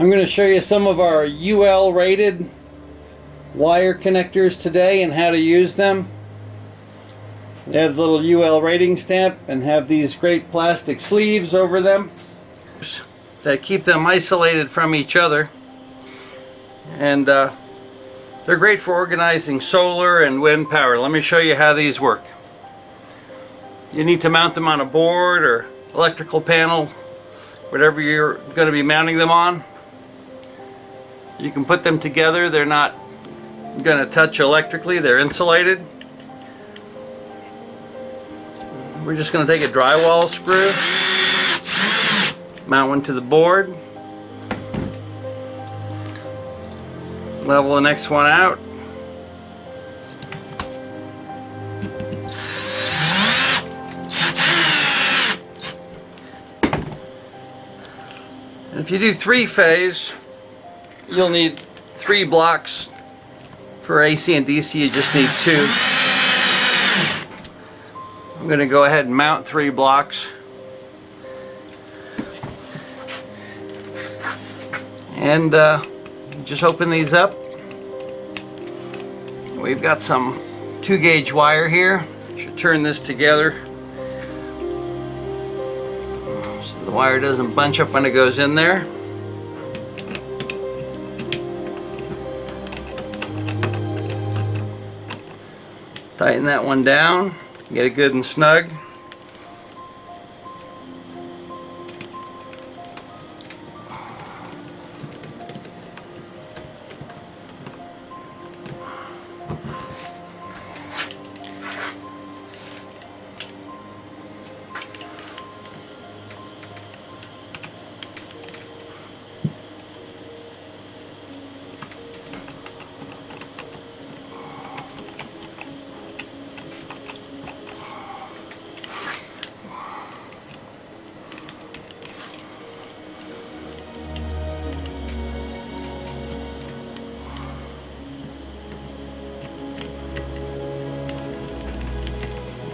I'm going to show you some of our UL rated wire connectors today and how to use them. They have the little UL rating stamp and have these great plastic sleeves over them that keep them isolated from each other, and they're great for organizing solar and wind power. Let me show you how these work. You need to mount them on a board or electrical panel, whatever you're going to be mounting them on. You can put them together. They're not going to touch electrically. They're insulated. We're just going to take a drywall screw, mount one to the board, level the next one out, and if you do three-phase, you'll need 3 blocks. For AC and DC, you just need 2. I'm going to go ahead and mount 3 blocks. And just open these up. We've got some 2-gauge wire here. Should turn this together so the wire doesn't bunch up when it goes in there. Tighten that one down, get it good and snug.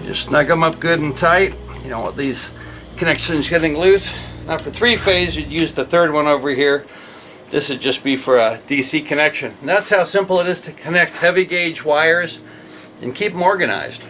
Just snug them up good and tight. You don't want these connections getting loose. Now for 3-phase, you'd use the 3rd one over here. This would just be for a DC connection. And that's how simple it is to connect heavy gauge wires and keep them organized.